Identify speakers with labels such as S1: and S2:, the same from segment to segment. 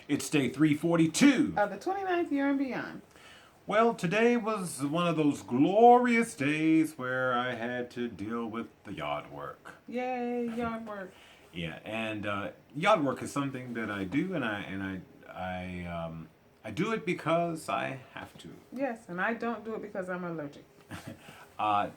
S1: It's day 342.
S2: Of the 29th year and beyond.
S1: Well, today was one of those glorious days where I had to deal with the yard work.
S2: Yay, yard work.
S1: Yeah, and yard work is something that I do, and I do it because I have to.
S2: Yes, and I don't do it because I'm allergic.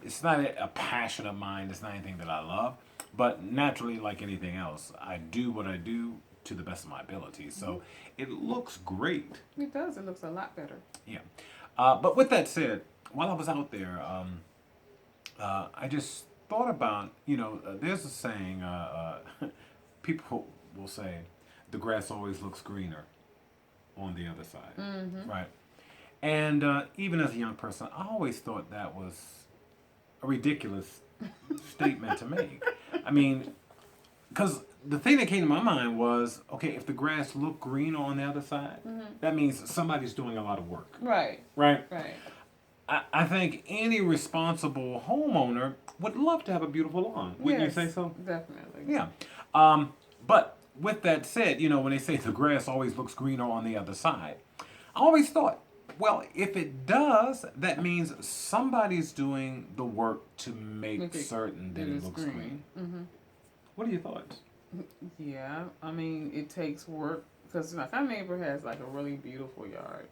S1: It's not a passion of mine. It's not anything that I love, but naturally, like anything else, I do what I do to the best of my ability. So it looks great.
S2: It does. It looks a lot better.
S1: Yeah. But with that said, while I was out there, I just thought about, there's a saying, people will say, the grass always looks greener on the other side, right? And even as a young person, I always thought that was a ridiculous statement to make. I mean, because the thing that came to my mind was, okay, if the grass looked green on the other side, that means somebody's doing a lot of work,
S2: Right,
S1: right?
S2: right.
S1: I think any responsible homeowner would love to have a beautiful lawn. Wouldn't
S2: Yes,
S1: you say so?
S2: definitely.
S1: Yeah. But with that said, when they say the grass always looks greener on the other side, I always thought, well, if it does, that means somebody's doing the work to make certain that it looks green. What are your thoughts?
S2: Yeah, I mean, it takes work because like our neighbor has like a really beautiful yard,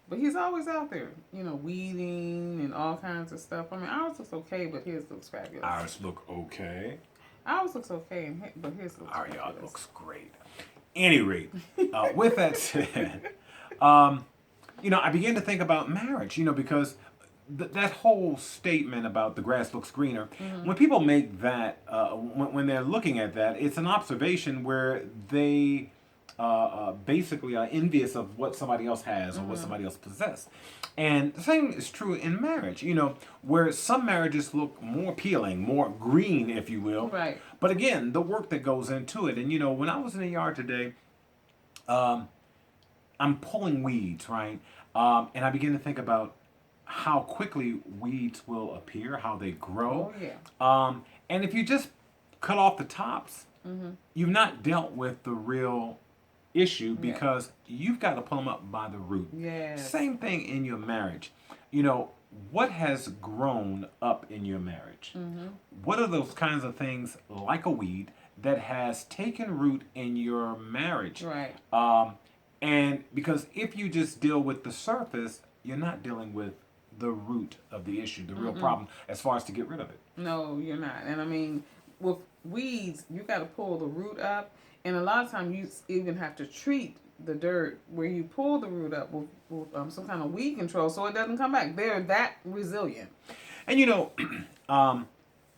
S2: but he's always out there, weeding and all kinds of stuff. I mean, ours looks okay, but his looks fabulous.
S1: Ours look okay.
S2: Ours looks okay, but his looks
S1: Our
S2: fabulous.
S1: yard looks great. Any rate, with that said, I began to think about marriage, because that whole statement about the grass looks greener, when people make that, when they're looking at that, it's an observation where they basically are envious of what somebody else has or what somebody else possesses. And the same is true in marriage, where some marriages look more appealing, more green, if you will.
S2: Right.
S1: But again, the work that goes into it. And, when I was in the yard today, I'm pulling weeds, right? And I begin to think about how quickly weeds will appear, how they grow.
S2: Oh, yeah.
S1: And if you just cut off the tops, you've not dealt with the real issue because you've got to pull them up by the root.
S2: Yes.
S1: Same thing in your marriage. What has grown up in your marriage? What are those kinds of things like a weed that has taken root in your marriage?
S2: Right.
S1: And because if you just deal with the surface, you're not dealing with the root of the issue, the real problem, as far as to get rid of it.
S2: No, you're not. And I mean, with weeds, you got to pull the root up, and a lot of times you even have to treat the dirt where you pull the root up with some kind of weed control so it doesn't come back. They're that resilient.
S1: And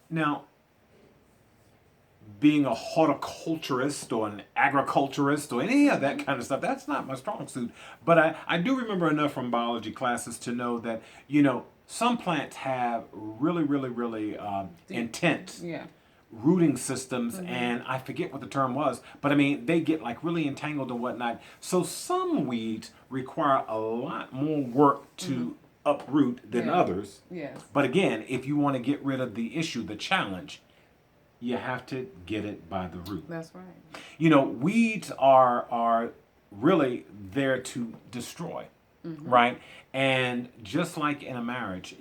S1: now, being a horticulturist or an agriculturist or any of that kind of stuff, that's not my strong suit. But I do remember enough from biology classes to know that, some plants have really, really, really intense rooting systems, and I forget what the term was, but I mean, they get like really entangled and whatnot. So some weeds require a lot more work to uproot than others.
S2: Yes.
S1: But again, if you want to get rid of the issue, the challenge, you have to get it by the root.
S2: That's right.
S1: Weeds are really there to destroy, right? And just like in a marriage,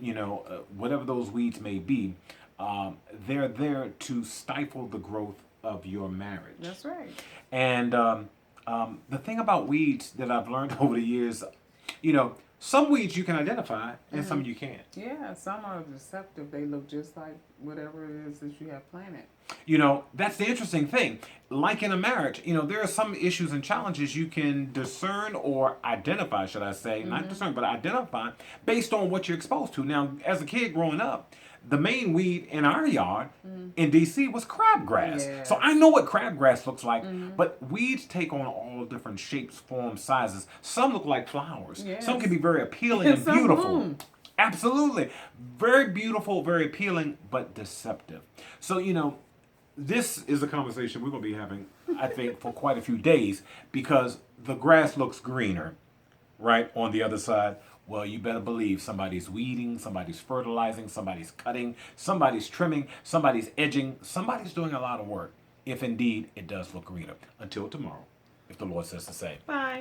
S1: whatever those weeds may be, they're there to stifle the growth of your marriage.
S2: That's right.
S1: And the thing about weeds that I've learned over the years, some weeds you can identify and some you can't.
S2: Yeah, some are deceptive. They look just like whatever it is that you have planted.
S1: That's the interesting thing. Like in a marriage, there are some issues and challenges you can discern or identify, should I say, not discern, but identify based on what you're exposed to. Now, as a kid growing up, the main weed in our yard in DC was crabgrass.
S2: Yes.
S1: So I know what crabgrass looks like, but weeds take on all different shapes, forms, sizes. Some look like flowers.
S2: Yes.
S1: Some can be very appealing and
S2: Some
S1: beautiful.
S2: bloom.
S1: Absolutely. Very beautiful, very appealing, but deceptive. So, this is a conversation we're going to be having, I think, for quite a few days because the grass looks greener, right, on the other side. Well, you better believe somebody's weeding, somebody's fertilizing, somebody's cutting, somebody's trimming, somebody's edging, somebody's doing a lot of work, if indeed it does look greener. Until tomorrow. if the Lord says the same.
S2: Bye.